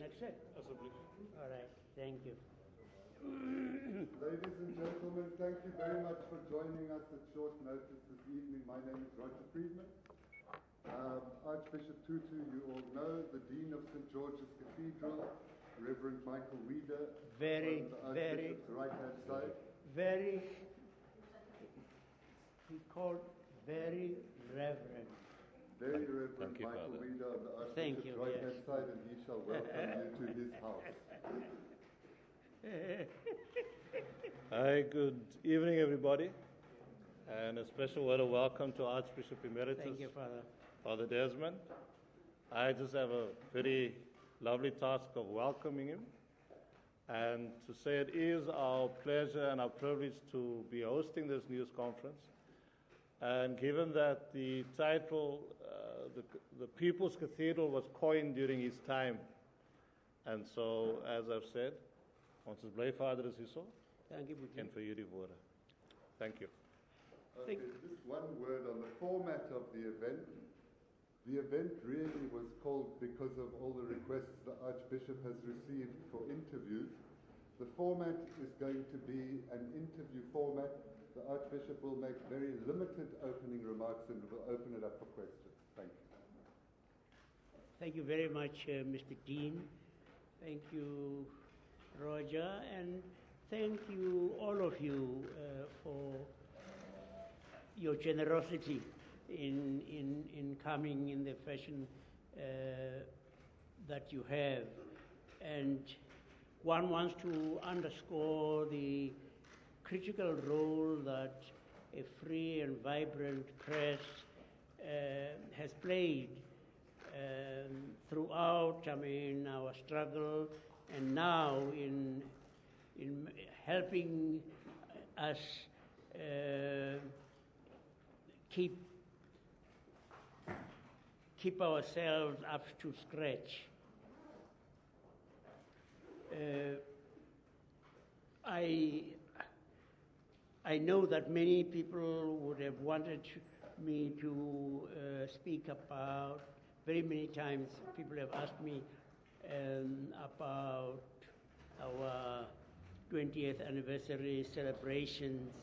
accept? Asseblief. All right, thank you. Ladies and gentlemen, thank you very much for joining us at short notice this evening. My name is Roger Friedman. Archbishop Tutu, you all know, the Dean of St. George's Cathedral, Reverend Michael Weeder, on the Archbishop's right-hand side. He called very reverend. Very Reverend Thank you, Michael Father. Weeder on the Thank Archbishop's you, right-hand yes. side, and he shall welcome you to his house. Hi, good evening, everybody. And a special word of welcome to Archbishop Emeritus, Thank you, Father. Father Desmond. I just have a very lovely task of welcoming him, and to say it is our pleasure and our privilege to be hosting this news conference. And given that the title, the People's Cathedral, was coined during his time, and so, as I've said, ons is bly Vader is hierso, Thank you, en vir u die woorde. Thank you. Okay, just one word on the format of the event. The event really was called because of all the requests the Archbishop has received for interviews. The format is going to be an interview format. The Archbishop will make very limited opening remarks and will open it up for questions. Thank you. Thank you very much, Mr. Dean. Thank you, Roger, and thank you, all of you, for your generosity in coming in the fashion that you have. And one wants to underscore the critical role that a free and vibrant press has played throughout, our struggle, and now in helping us keep ourselves up to scratch. I know that many people would have wanted me to speak about, very many times people have asked me about our 20th anniversary celebrations,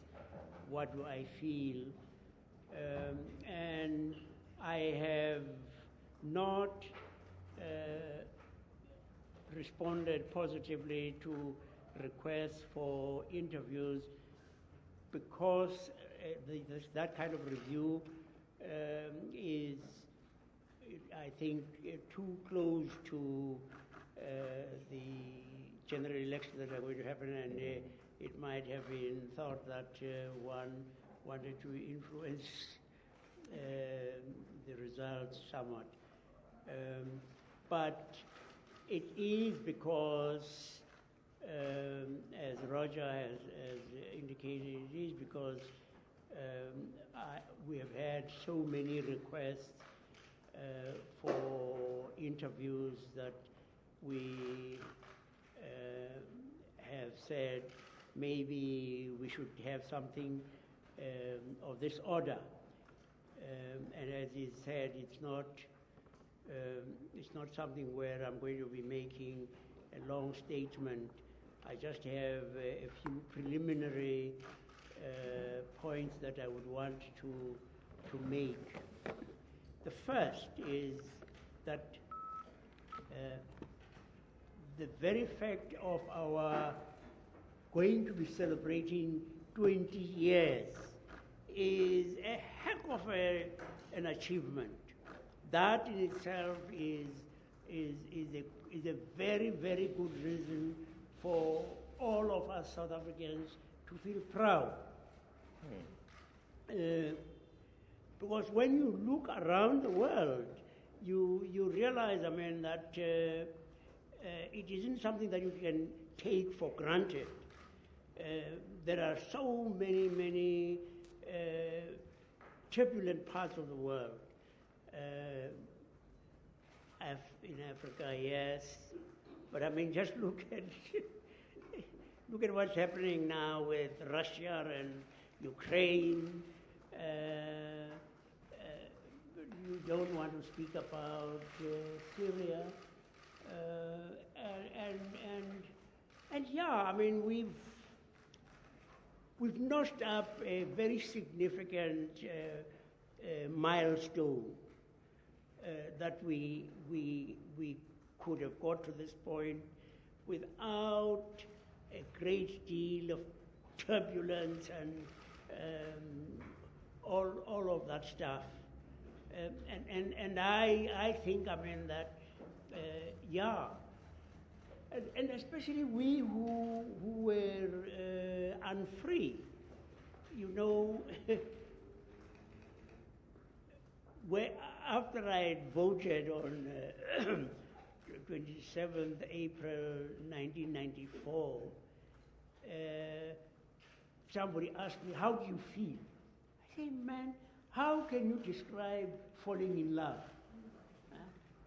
what do I feel, and I have not responded positively to requests for interviews because that kind of review is, I think, too close to the general elections that are going to happen, and it might have been thought that one wanted to influence the results somewhat. But it is because, as Roger has indicated, it is because we have had so many requests for interviews that we have said maybe we should have something of this order. And as he said, it's not something where I'm going to be making a long statement. I just have a few preliminary points that I would want to make. The first is that the very fact of our going to be celebrating 20 years is a heck of an achievement. That in itself is a very, very good reason for all of us South Africans to feel proud. Because when you look around the world, you realize, that it isn't something that you can take for granted. There are so many turbulent parts of the world. In Africa, yes, but just look at what's happening now with Russia and Ukraine. You don't want to speak about Syria. And yeah, I mean, we've notched up a very significant milestone that we could have got to this point without a great deal of turbulence and all of that stuff. And I think, I mean, that, yeah, and especially we who were unfree, you know, where after I had voted on 27th April 1994, somebody asked me, how do you feel? I say, man, how can you describe falling in love?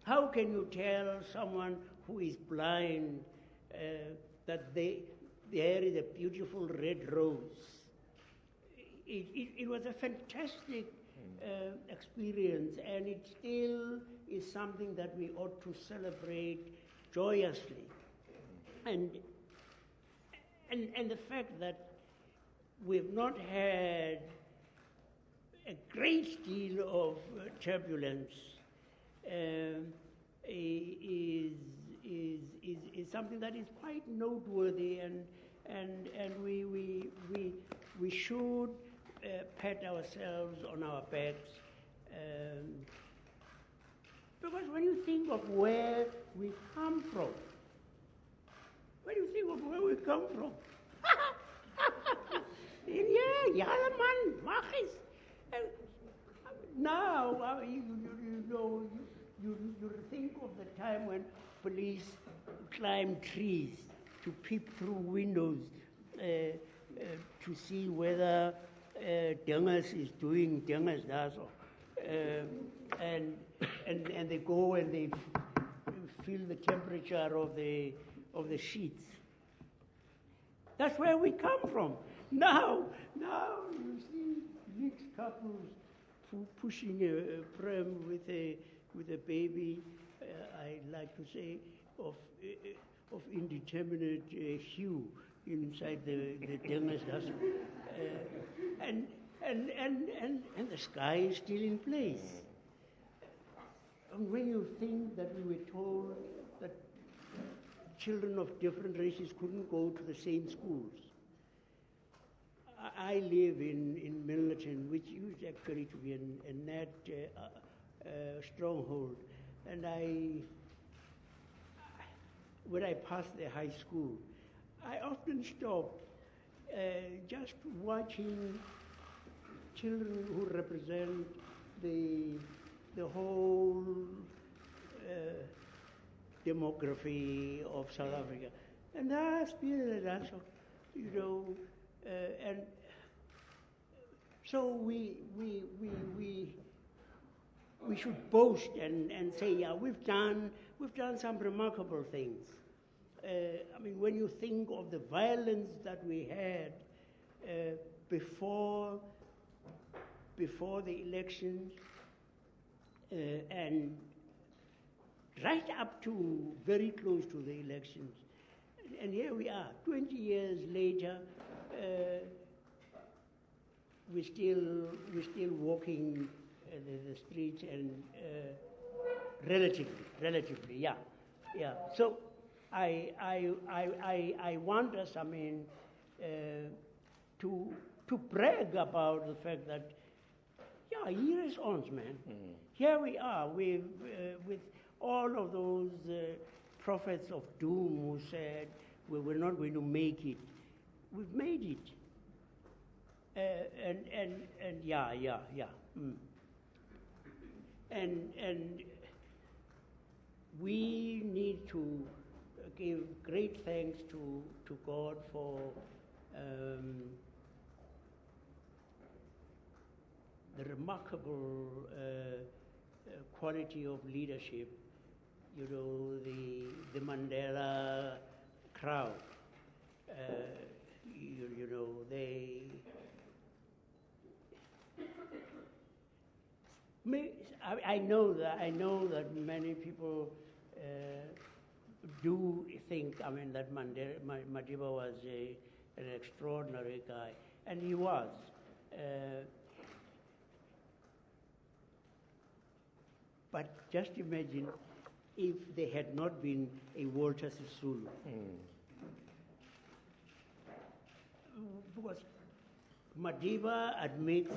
How can you tell someone who is blind that there is a beautiful red rose? It was a fantastic experience, and it still is something that we ought to celebrate joyously. And the fact that we've not had a great deal of turbulence is something that is quite noteworthy, and we should pat ourselves on our backs, because when you think of where we come from, yeah, man, machis. Now, you think of the time when police climbed trees to peep through windows to see whether Dengas is doing Dengas daso, and they go and they feel the temperature of the sheets. That's where we come from. Now you see mixed couples pushing a pram with a baby. I like to say of indeterminate hue inside the Dengas daso. And the sky is still in place. And when you think that we were told that children of different races couldn't go to the same schools. I live in Milnerton, which used actually to be a net stronghold. And when I passed the high school, I often stop just watching children who represent the whole demography of South Africa. And that's been you know, and so we should boast and say, yeah, we've done some remarkable things. I mean, when you think of the violence that we had before the elections, and right up to very close to the elections, and here we are, 20 years later. We're still walking the streets, and relatively, yeah. So I want us, I mean, to brag about the fact that, yeah, here is ons, man. Here we are with all of those prophets of doom who said we were not going to make it. We've made it. And yeah. And we need to give great thanks to God for the remarkable quality of leadership. You know, the Mandela crowd. You know, I know that many people do think, I mean, that Madiba was an extraordinary guy, and he was. But just imagine if there had not been a Walter Sisulu. Because Madiba admits,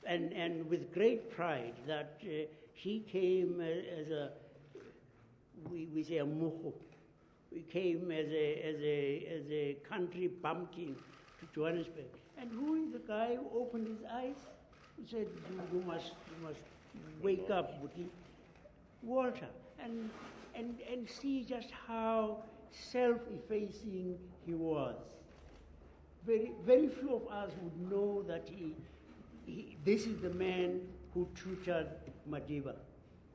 and with great pride, that he came as a, we say a moho. He came as a country bumpkin to Johannesburg. And who is the guy who opened his eyes? He said, you must wake up, Buti. Walter. And see just how self-effacing he was. Very, very few of us would know that this is the man who tutored Madiba,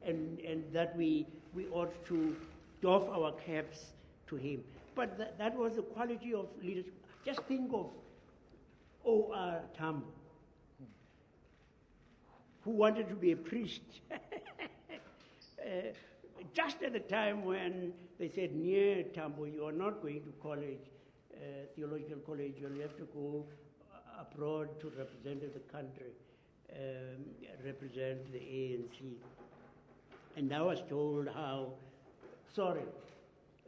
and that we ought to doff our caps to him. But that was the quality of leadership. Just think of O.R. Tambo, who wanted to be a priest. Just at the time when they said, "Near Tambo, you are not going to college, theological college, you'll have to go abroad to represent the country, represent the ANC." And I was told how, sorry,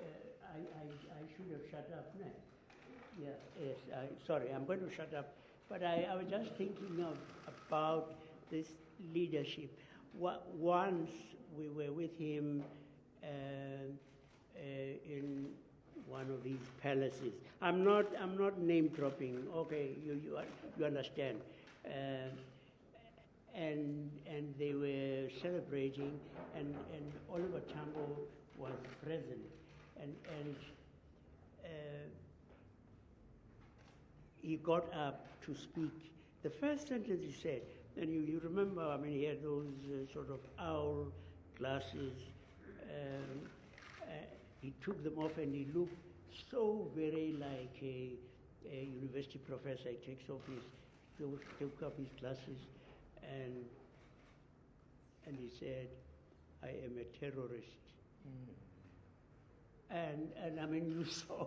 I should have shut up now. Yes, sorry, I'm going to shut up. But I was just thinking about this leadership. Once we were with him in one of these palaces. I'm not name dropping. Okay, you understand. And they were celebrating, and Oliver Tambo was present, and he got up to speak. The first sentence he said, and you remember, I mean, he had those sort of owl glasses. He took them off, and he looked so very like a university professor. He took up his glasses, and he said, "I am a terrorist." And I mean, you saw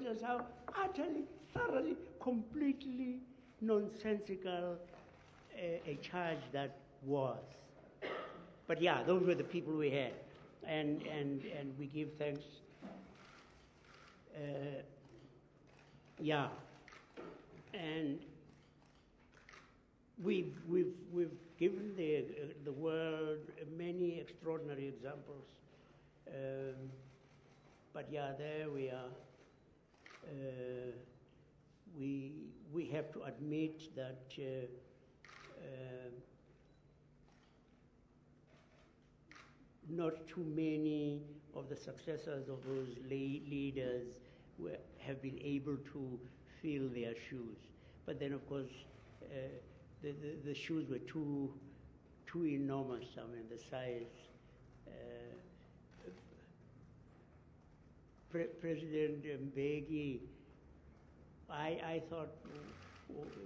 just how utterly, thoroughly, completely nonsensical a charge that was. But yeah, those were the people we had, and we give thanks. Yeah, and we've given the world many extraordinary examples. But yeah, there we are. We have to admit that not too many of the successors of those leaders have been able to fill their shoes. But then, of course, the shoes were too enormous. I mean, the size. President Mbeki, I thought,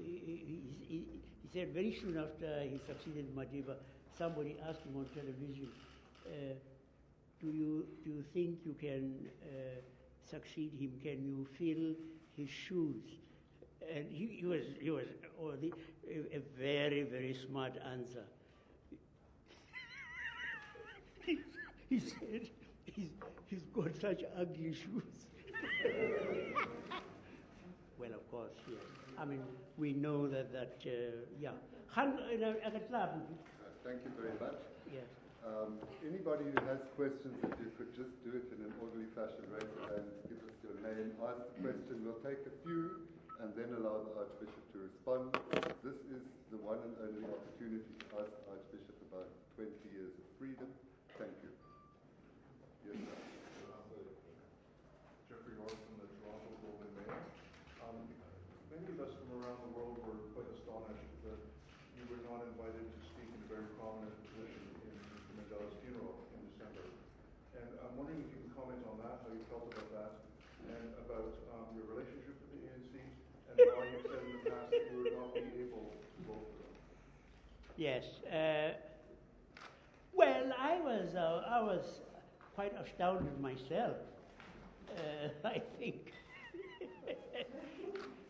he said very soon after he succeeded Madiba, somebody asked him on television, do you think you can succeed him? Can you fill his shoes? And he was a very, very smart answer. He said, he's got such ugly shoes. Well, of course, yes. I mean, we know that yeah. Thank you very much. Yes. Anybody who has questions, if you could just do it in an orderly fashion, raise your hand, give us your name, ask the question. We'll take a few and then allow the Archbishop to respond. This is the one and only opportunity to ask the Archbishop about 20 years of freedom. Thank you. Yes, sir. Jeffrey North from the Toronto Globe and Mail. Many of us from around the world were quite astonished that you were not invited to speak in a very prominent position in Mr. Mandela's funeral in December. And I'm wondering if you can comment on that, how you felt about that, and about your relationship with the ANC, and why you said in the past that you would not be able to vote for them. Yes. Well, I was quite astounded myself, I think.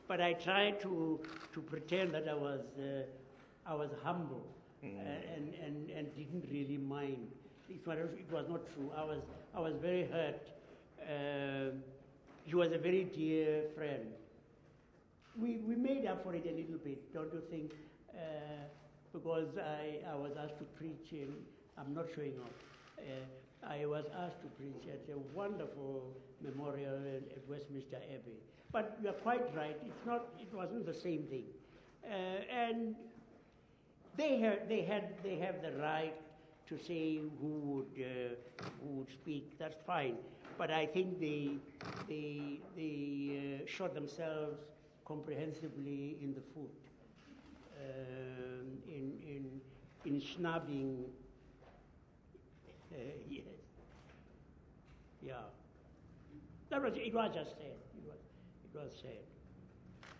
But I tried to pretend that I was humble and didn't really mind. It was not true. I was very hurt. He was a very dear friend. We made up for it a little bit, don't you think? Because I was asked to preach, and I'm not showing off. I was asked to preach at a wonderful memorial at Westminster Abbey. But you're quite right. It wasn't the same thing. And they have the right to say who would speak. That's fine. But I think they shot themselves comprehensively in the foot in snubbing. Yes. Yeah. It was just sad. It was sad.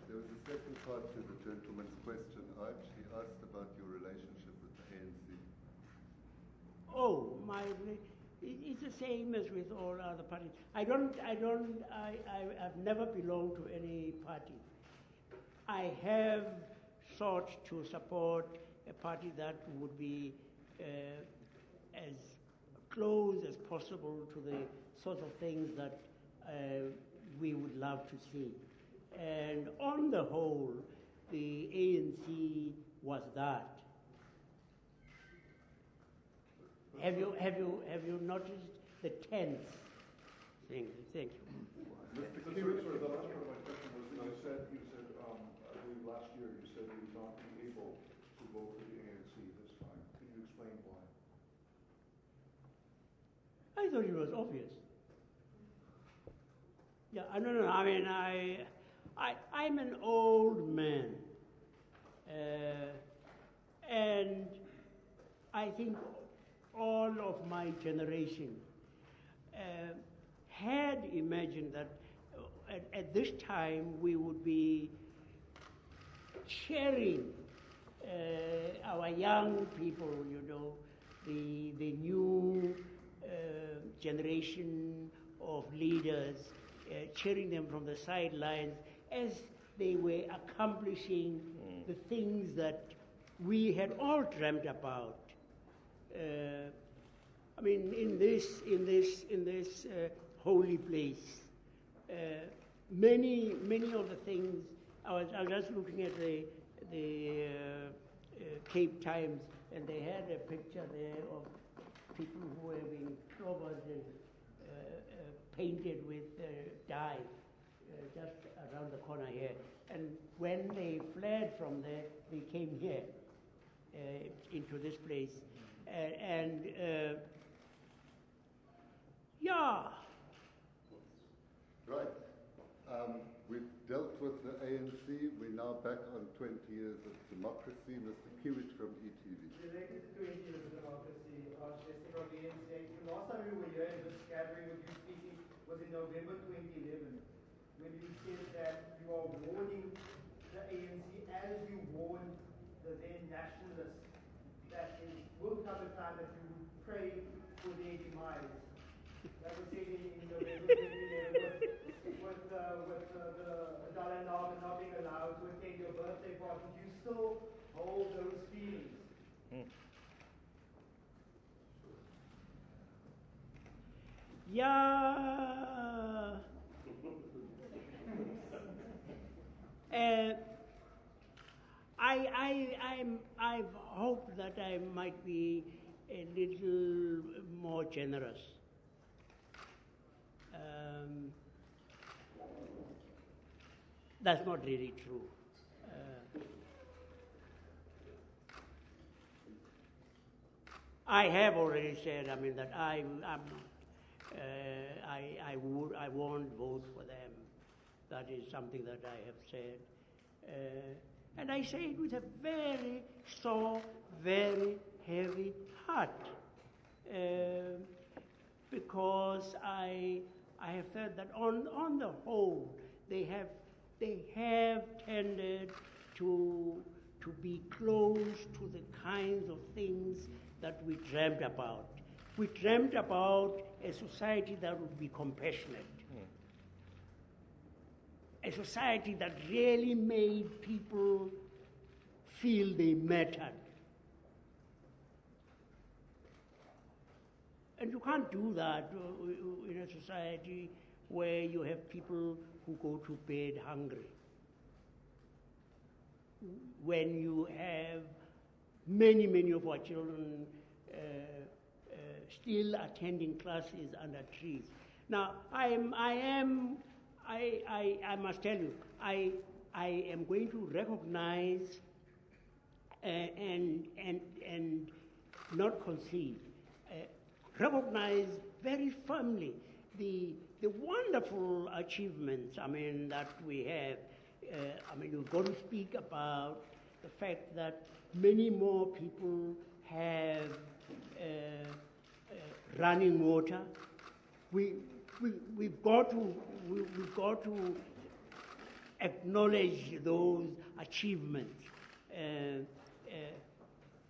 There was a second part to the gentleman's question, Arch. He asked about your relationship with the ANC. Oh, it's the same as with all other parties. I've never belonged to any party. I have sought to support a party that would be as close as possible to the sort of things that we would love to see. And on the whole, the ANC was that. Have you noticed the tense thing? Thank you. Sorry, the last part of my question was that you said, I believe last year you said you would not be able to vote for the ANC this time. Can you explain why? I thought it was obvious. Yeah, no. I mean, I'm an old man, and I think all of my generation had imagined that at this time we would be cheering our young people, the new generation of leaders, cheering them from the sidelines as they were accomplishing the things that we had all dreamt about. I mean, in this holy place, many of the things. I was just looking at the Cape Times, and they had a picture there of people who were being clobbered and painted with dye just around the corner here. And when they fled from there, they came here into this place. Yeah. Right. We've dealt with the ANC. We're now back on 20 years of democracy. Mr. Kiewicz from ETV. Related to 20 years of democracy, Archbishop from the ANC, the last time we were here in this gathering with you speaking was in November 2011, when you said that you are warning the ANC as you warned the then nationalists that it will come a time that you would pray for their demise. That was said in November 2011 with the Dalai Lama not being allowed to attend your birthday party. Do you still hold those feelings? Yeah. I've hoped that I might be a little more generous. That's not really true. I have already said, I mean, that I won't vote for them. That is something that I have said. And I say it with a very sore, very heavy heart. Because I have felt that on the whole, they have tended to be close to the kinds of things that we dreamt about. We dreamt about a society that would be compassionate. A society that really made people feel they mattered. And you can't do that in a society where you have people who go to bed hungry. When you have many of our children still attending classes under trees. Now, I must tell you, I am going to recognize and not concede, recognize very firmly the wonderful achievements, that we have. You've got to speak about the fact that many more people have running water. We've got to acknowledge those achievements.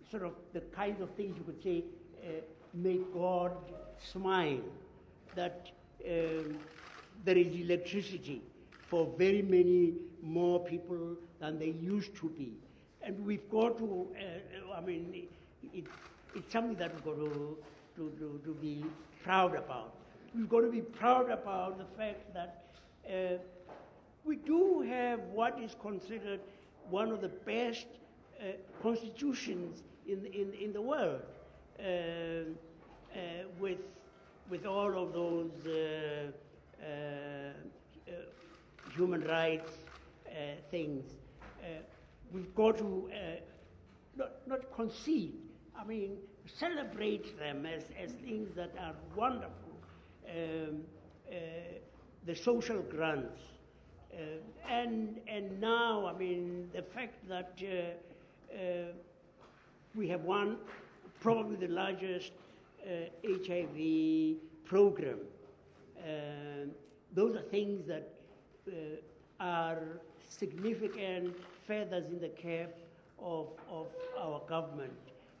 Sort of the kinds of things you could say make God smile. That there is electricity for very many more people than there used to be. And we've got to, it's something that we've got to be proud about. We've got to be proud about the fact that we do have what is considered one of the best constitutions in the world, with all of those human rights things. We've got to not concede, celebrate them as things that are wonderful. The social grants. And now, the fact that we have probably the largest HIV program. Those are things that are significant feathers in the cap of our government.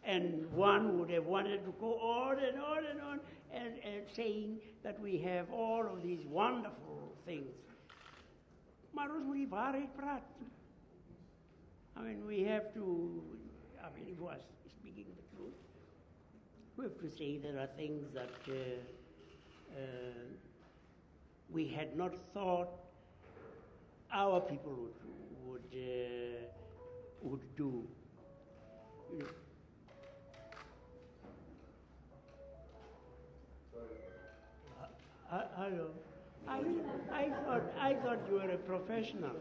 And one would have wanted to go on and on and on and saying that we have all of these wonderful things. We have to, if we are speaking the truth, we have to say there are things that we had not thought our people would do. Hello. I thought you were a professional.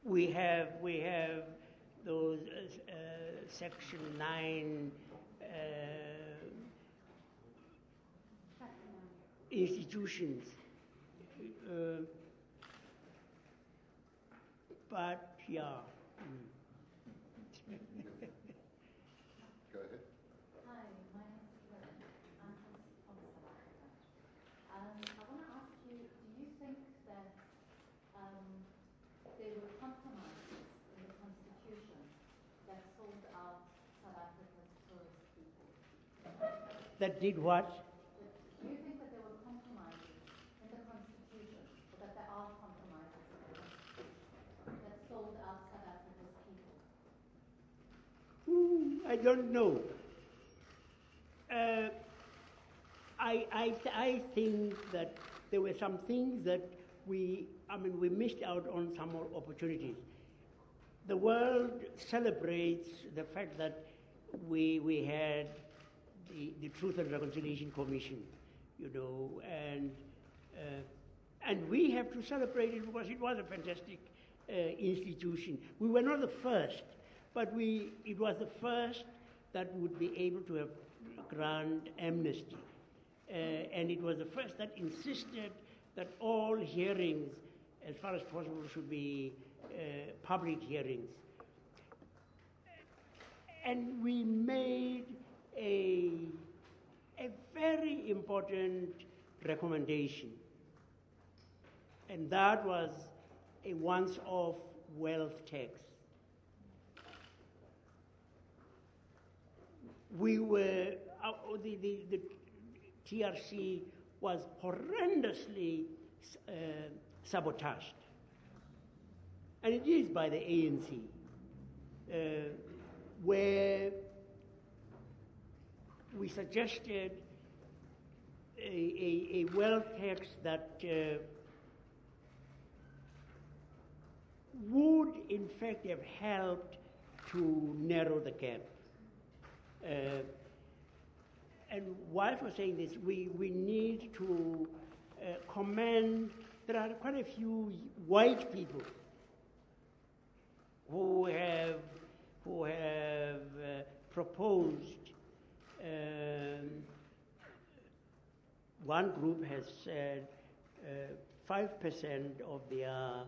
We have those Section 9 institutions, but yeah. Go ahead. Hi, my name is Lynn. I'm from South Africa. I want to ask you, do you think that there were compromises in the Constitution that sold out South Africa's poorest people? That did what? Do you think that there were compromises in the Constitution, or that there are compromises in the Constitution that sold out South Africa's people? I don't know. I think that there were some things that we missed out on some more opportunities. The world celebrates the fact that we had the Truth and Reconciliation Commission, and we have to celebrate it because it was a fantastic institution. We were not the first, but it was the first that would be able to have grant amnesty. And it was the first that insisted that all hearings, as far as possible, should be public hearings. And we made a very important recommendation. and that was a once-off wealth tax. We were, the TRC was horrendously sabotaged. And it is by the ANC, where we suggested a wealth tax that would in fact have helped to narrow the gap. And while we're saying this, we need to commend, there are quite a few white people who have proposed. One group has said 5% of their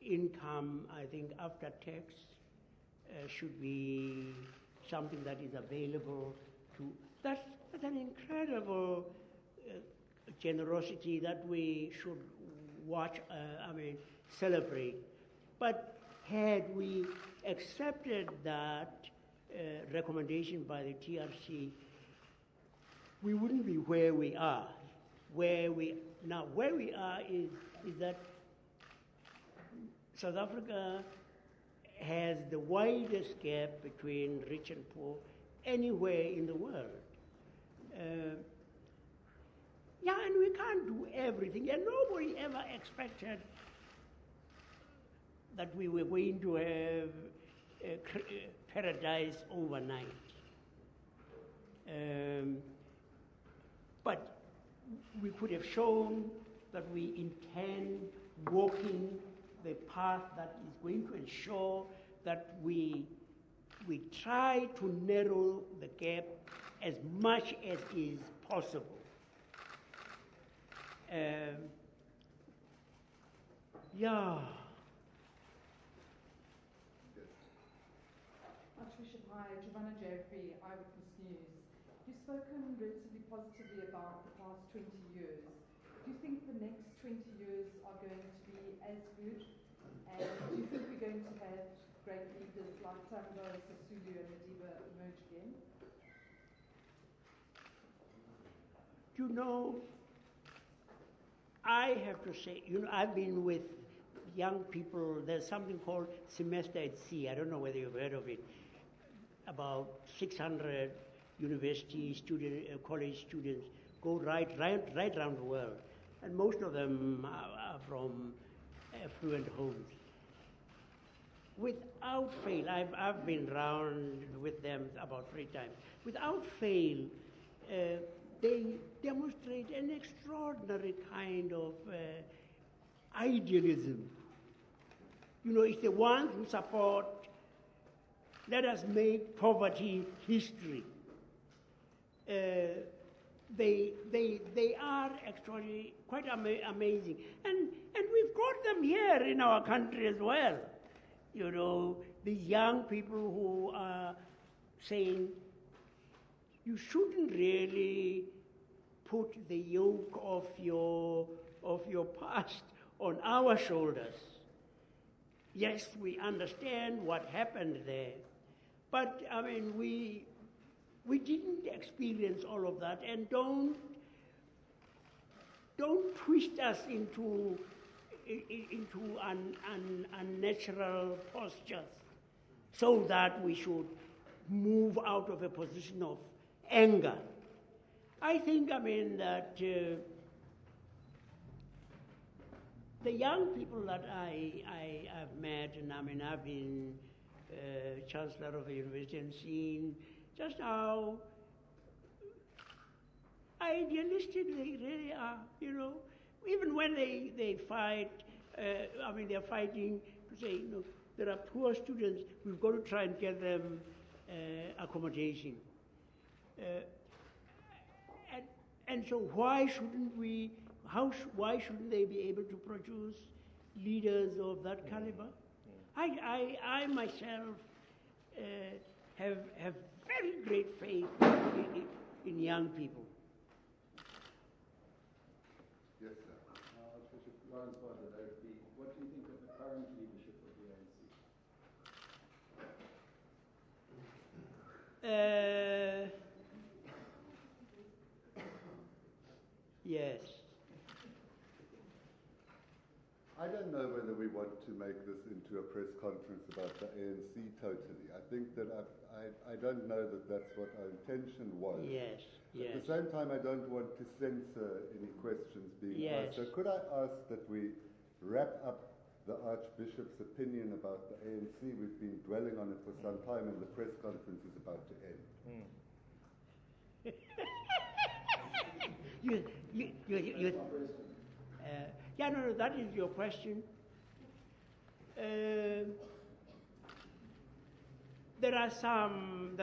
income, I think, after tax should be something that is available to. That's an incredible generosity that we should watch. Celebrate. But had we accepted that recommendation by the TRC, we wouldn't be where we are. Where we are is that South Africa has the widest gap between rich and poor anywhere in the world. And we can't do everything, and nobody ever expected that we were going to have paradise overnight. But we could have shown that we intend walking the path that is going to ensure that we try to narrow the gap as much as is possible. Archbishop, hi, Giovanna Jeffrey, Eyewitness News. You've spoken relatively positively about the past 20 years. Do you think the next 20 years are going to be as good? And do you think we're going to have great leaders like Tambo, Sisulu and Madiba emerge again? You know, I have to say, I've been with young people. There's something called Semester at Sea. I don't know whether you've heard of it. About 600 university college students go right around the world, and most of them are from affluent homes. Without fail, I've been around with them about 3 times. Without fail, they demonstrate an extraordinary kind of idealism. It's the ones who support, let us make poverty history. They are actually quite amazing. And we've got them here in our country as well. These young people who are saying, you shouldn't really put the yoke of your past on our shoulders. Yes, we understand what happened there, but we didn't experience all of that, and don't twist us into unnatural postures so that we should move out of a position of anger. I think, that the young people that I've met, and I've been Chancellor of a university and seen just how idealistic they really are, Even when they fight, they're fighting to say, there are poor students, we've got to try and get them accommodation. And so why shouldn't they be able to produce leaders of that caliber? I myself have very great faith in young people. grandfather there speak, what do you think of the current leadership of the ANC? Yes. I don't know whether we want to make this into a press conference about the ANC totally. I think that I don't know that that's what our intention was. Yes, yes. At the same time, I don't want to censor any questions being Yes. asked. So could I ask that we wrap up the Archbishop's opinion about the ANC? We've been dwelling on it for some time and the press conference is about to end. Yeah, no, that is your question. There are some,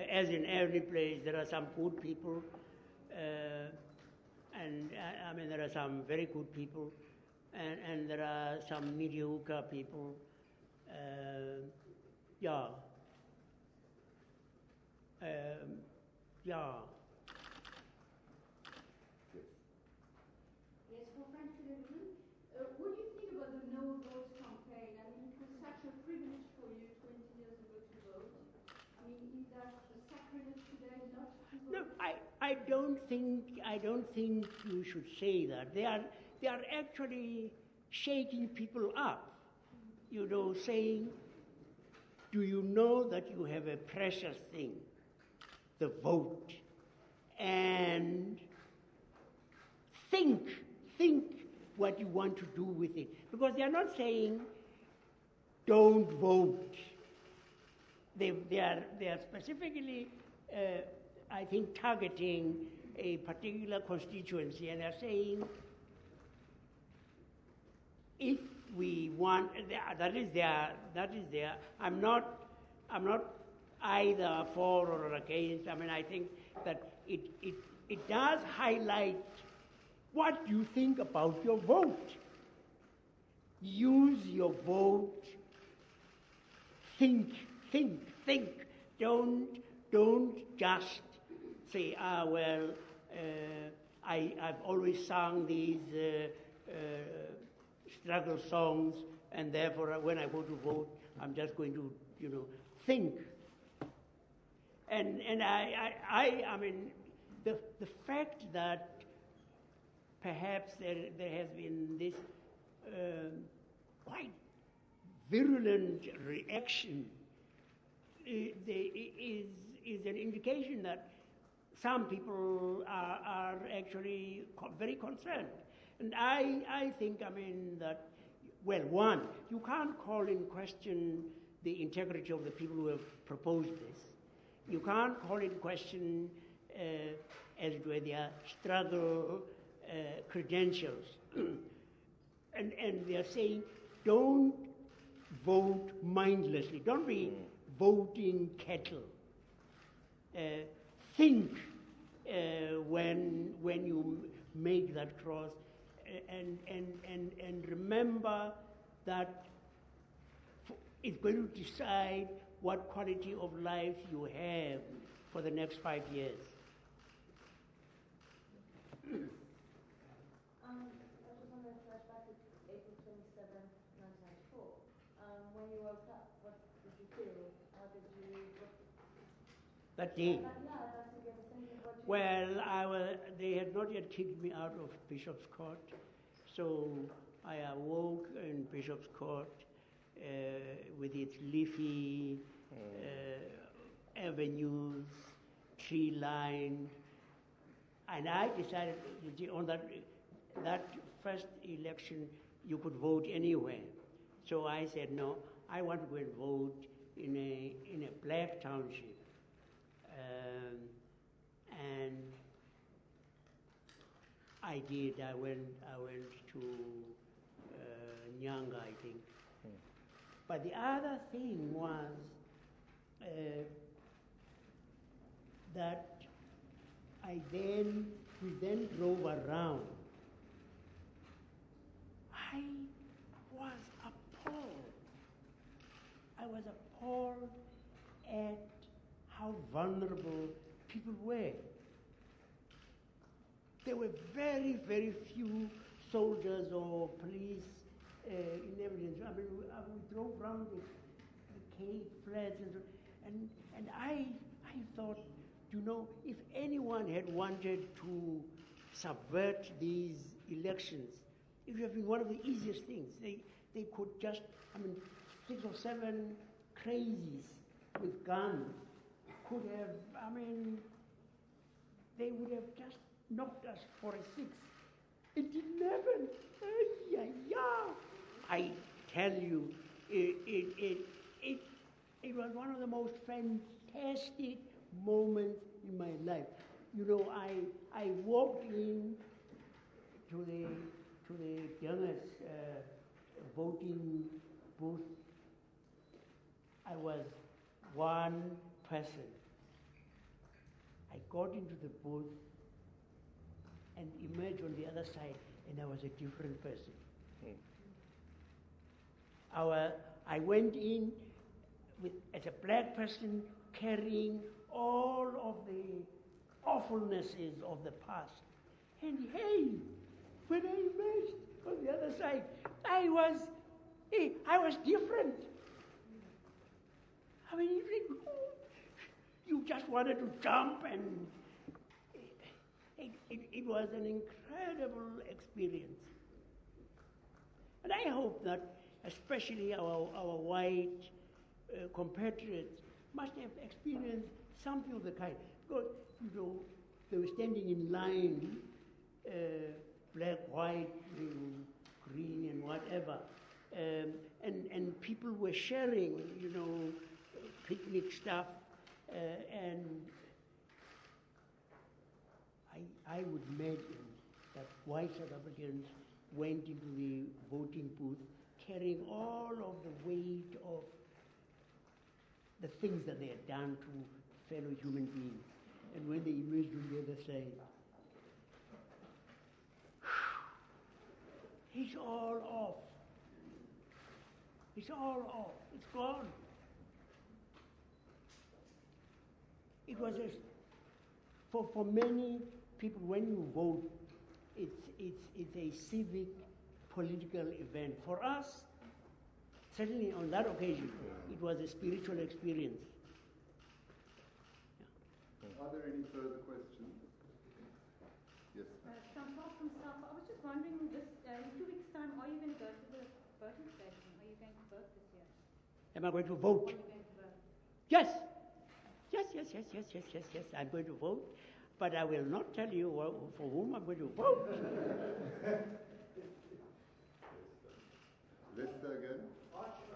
as in every place, there are some good people, and I mean, there are some very good people, and there are some mediocre people. Yeah. Yeah. Yes, for Frank Television. What do you think about the no vote campaign? I mean, it was such a privilege for you 20 years ago to vote. I mean, is that a sacrilege today not to vote? No, I don't think you should say that. They are actually shaking people up. You know, saying, do you know that you have a precious thing, the vote, and think what you want to do with it. Because they are not saying, don't vote. They are specifically, I think, targeting a particular constituency, and they're saying, if we want, that is their. I'm not either for or against. I mean, I think that it does highlight what you think about your vote. Use your vote. Think. Don't just say, I've always sung these struggle songs, and therefore when I go to vote, I'm just going to, think. And I mean, the fact that perhaps there has been this quite virulent reaction is an indication that some people are actually very concerned. And I think, I mean, that, well, one, you can't call in question the integrity of the people who have proposed this. You can't call in question, as it were, their struggle credentials. and they are saying, don't vote mindlessly. Don't be voting cattle. Think when you make that cross, and remember that it's going to decide what quality of life you have for the next 5 years. I just want to flash back to April 27th, 1994. When you woke up, what did you feel? How did you... That day? That's to get a sense of what you... Well, they had not yet kicked me out of Bishop's Court, so I awoke in Bishop's Court with its leafy avenues, tree-lined, and I decided on that first election you could vote anywhere. So I said, no, I want to go and vote in a black township. And I did. I went to Nyanga, I think. But the other thing was that we then drove around. I was appalled at how vulnerable people were. There were very, very few soldiers or police in evidence. I mean, we drove around the Cape flats and I thought, you know, if anyone had wanted to subvert these elections, it would have been one of the easiest things. They could just, I mean, 6 or 7 crazies with guns could have, I mean, they would have just knocked us for a 6. It didn't happen. I tell you, it was one of the most fantastic moments in my life. You know, I walked in to the youngest voting booth. I was one person. I got into the booth and emerged on the other side, and I was a different person. I went in as a black person, carrying all of the awfulnesses of the past. And hey, when I emerged on the other side, I was different. I mean, you just wanted to jump, and it was an incredible experience. And I hope that especially our white compatriots must have experienced something of the kind. Because, you know, they were standing in line, black, white, green, and whatever. And people were sharing, you know, picnic stuff. And I would imagine that white South Africans went into the voting booth carrying all of the weight of the things that they had done to fellow human beings. And when they emerged on the other side, it's all off. It's all off. It's gone. It was for many people, when you vote, it's a civic, political event. For us, certainly on that occasion, it was a spiritual experience. Are there any further questions? Yes. Chantal from South. I was just wondering, in 2 weeks' time, are you going to go to the voting station? Are you going to vote this year? Am I going to vote? Are you going to vote? Yes. Yes. I'm going to vote, but I will not tell you for whom I'm going to vote. Lester again. Arch, do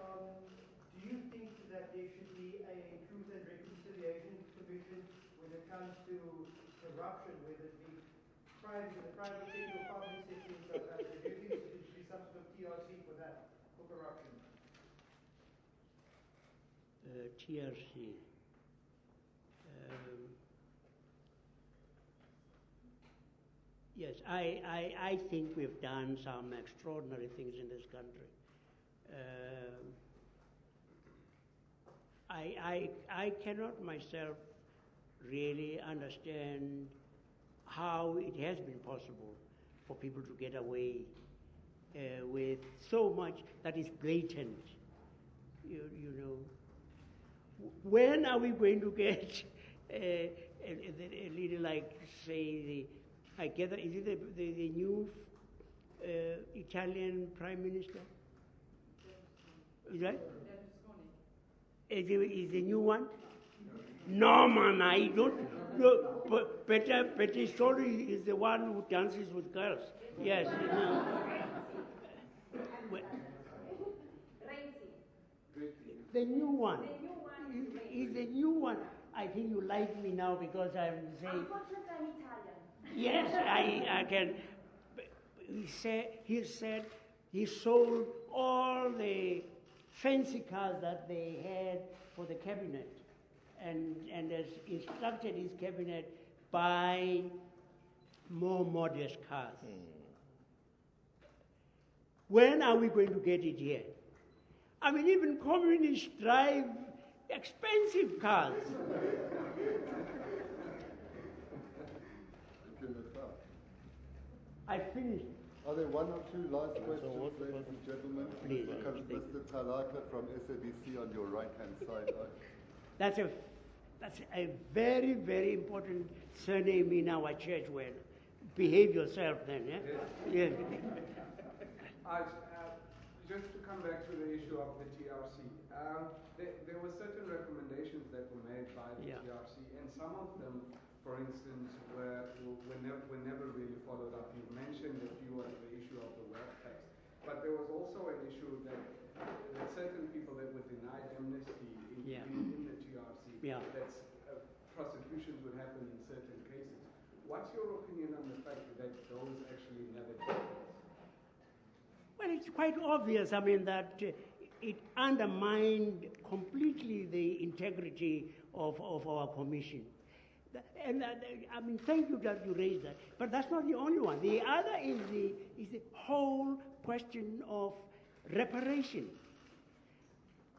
you think that there should be a Truth and Reconciliation Commission when it comes to corruption, whether it be the private sector or public sector in South Africa? Do you think there should be some sort of TRC for that, for corruption? TRC. Yes, I think we've done some extraordinary things in this country. I cannot myself really understand how it has been possible for people to get away with so much that is blatant. You know, when are we going to get a leader like, say, I gather, is it the new Italian Prime Minister? Is that? Is the new one? No, man, I don't. No, but Berlusconi is the one who dances with girls. Yes. The new one. Is the new one. I think you like me now because I'm saying. Unfortunately, I'm Italian. Yes, I can. He said he sold all the fancy cars that they had for the cabinet, and has instructed his cabinet buy more modest cars. When are we going to get it here? I mean, even communists drive expensive cars. I finished. Are there one or two last questions, what- ladies and gentlemen? Please, Mr. Talaka from SABC on your right-hand side. That's a very, very important surname in our church. Well, behave yourself then, yeah? Yes. Just to come back to the issue of the TRC, there were certain recommendations that were made by the TRC, and some of them, for instance, were never really followed up. You mentioned a few of the issue of the wealth tax, but there was also an issue that certain people that were denied amnesty in the TRC, that prosecutions would happen in certain cases. What's your opinion on the fact that those actually never took place? Well, it's quite obvious, I mean, that it undermined completely the integrity of our commission. And I mean, thank you that you raised that. But that's not the only one. The other is the whole question of reparation.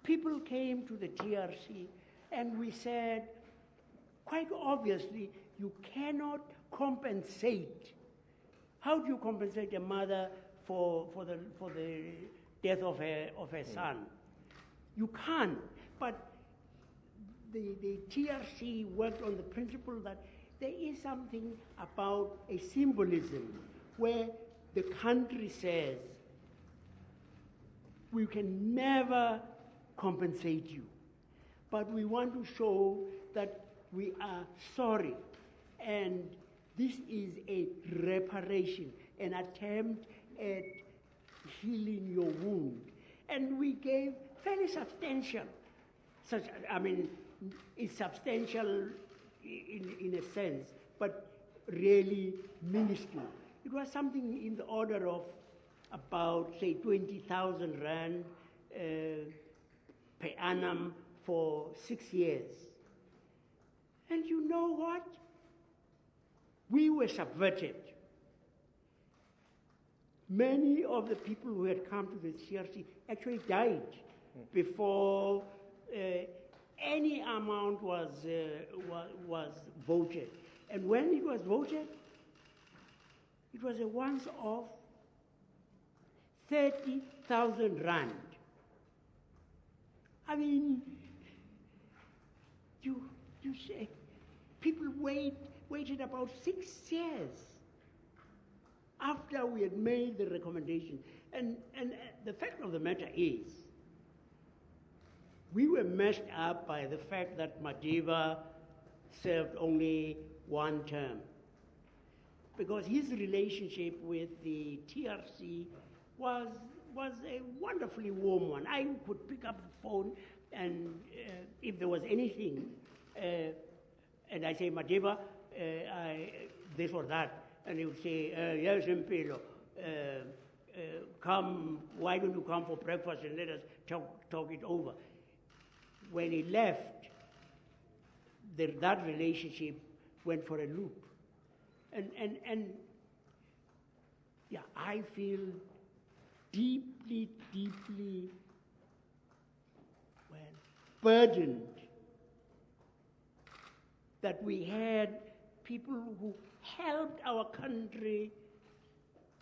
People came to the TRC and we said, quite obviously, you cannot compensate. How do you compensate a mother for the death of her son? You can't. But the TRC worked on the principle that there is something about a symbolism where the country says, we can never compensate you, but we want to show that we are sorry, and this is a reparation, an attempt at healing your wound. And we gave fairly substantial, it's substantial in a sense, but really minuscule. It was something in the order of about, say, 20,000 rand per annum for 6 years. And you know what? We were subverted. Many of the people who had come to the CRC actually died before any amount was voted. And when it was voted, it was a once-off 30,000 rand. I mean, you say people waited about 6 years after we had made the recommendation. And the fact of the matter is, we were messed up by the fact that Madiba served only one term, because his relationship with the TRC was a wonderfully warm one. I could pick up the phone, and if there was anything, and I say, Madiba, this or that, and he would say, yes, Mpilo, come, why don't you come for breakfast and let us talk it over. When he left, that relationship went for a loop. And yeah, I feel deeply, burdened that we had people who helped our country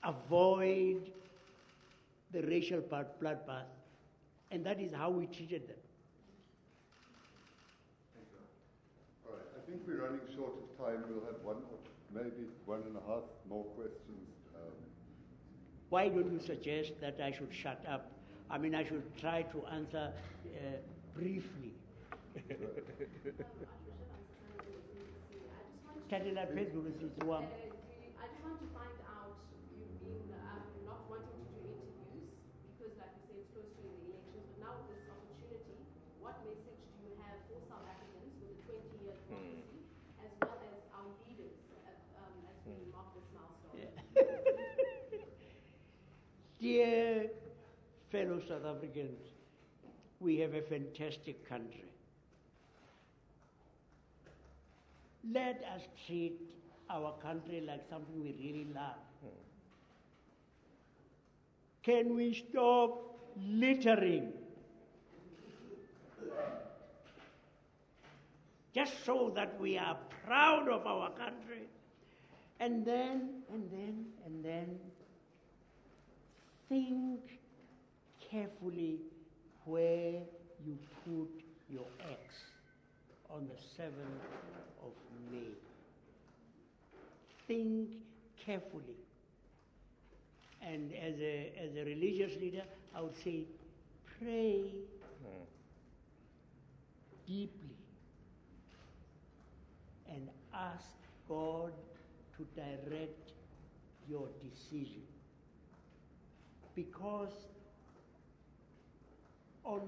avoid the racial bloodbath, and that is how we treated them. All right, I think we're running short of time. We'll have one or maybe 1.5 more questions. Why don't you suggest that I should shut up? I mean, I should try to answer briefly. I just want to find out, you've been not wanting to do interviews because, like you say, it's close to the elections, but now with this opportunity, what message do you have for South Africans with the 20-year democracy, as well as our leaders as we mark this milestone? Dear fellow South Africans, we have a fantastic country. Let us treat our country like something we really love. Can we stop littering? Just so that we are proud of our country. And then think carefully where you put your X on the 7th of May. Think carefully. And as a religious leader, I would say, pray deeply and ask God to direct your decision. Because on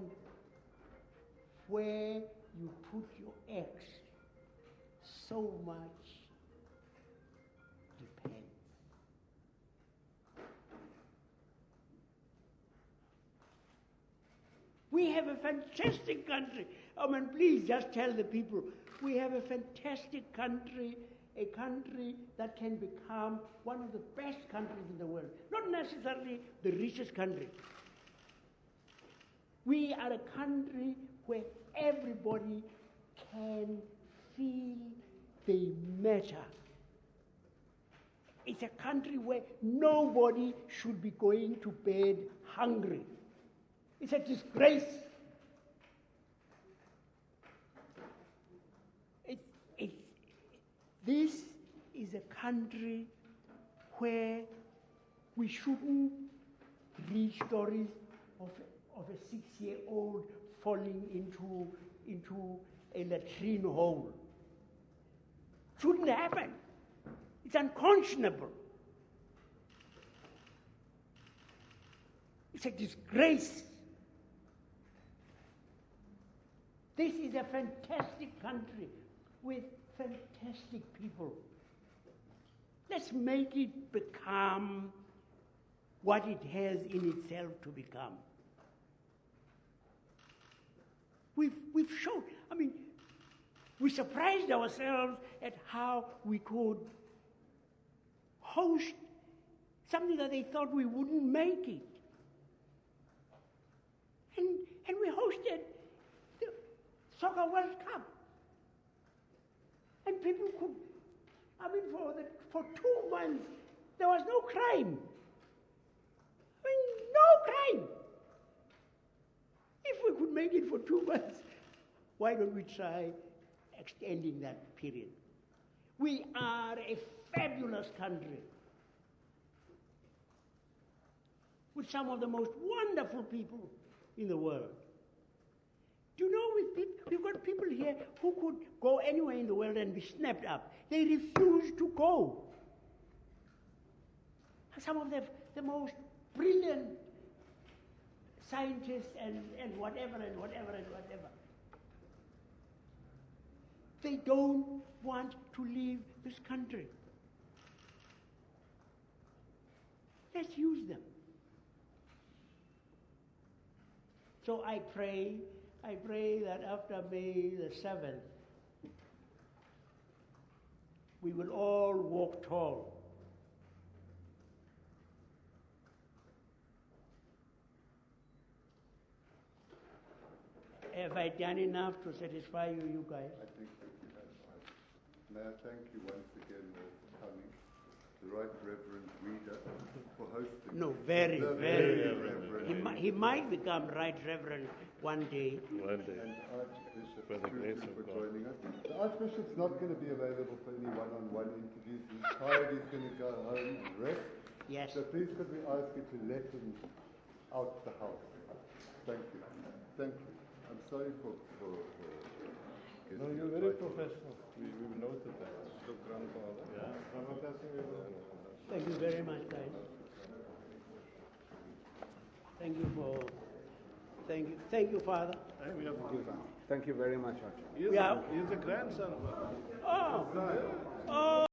where you put your X, so much depends. We have a fantastic country. I mean, please just tell the people, we have a fantastic country, a country that can become one of the best countries in the world. Not necessarily the richest country. We are a country where everybody can feel they matter. It's a country where nobody should be going to bed hungry. It's a disgrace. This is a country where we shouldn't read stories of a 6-year-old falling into a latrine hole. Shouldn't happen. It's unconscionable. It's a disgrace. This is a fantastic country with fantastic people. Let's make it become what it has in itself to become. We've shown, I mean, we surprised ourselves at how we could host something that they thought we wouldn't make it. And we hosted the Soccer World Cup. And people could, I mean, for 2 months, there was no crime. I mean, no crime. If we could make it for 2 months, why don't we try extending that period? We are a fabulous country with some of the most wonderful people in the world. Do you know we've got people here who could go anywhere in the world and be snapped up. They refuse to go. Some of the most brilliant scientists and whatever. They don't want to leave this country. Let's use them. So I pray that after May the 7th, we will all walk tall. Have I done enough to satisfy you guys? I think that you have. May I thank you once again for coming, the Right Reverend Reader, for hosting. No, very Reverend. He might become Right Reverend one day. And Archbishop Tutu for joining us. The Archbishop's not going to be available for any one-on-one interviews. He's tired, he's going to go home and rest. Yes. So please could we ask you to let him out the house. Thank you. Thank you. I'm sorry for no, you're very professional. We've noted that. So grandfather. Yeah. Thank you very much, guys. Thank you, Father. Thank you very much, Archbishop. He's a grandson. Oh.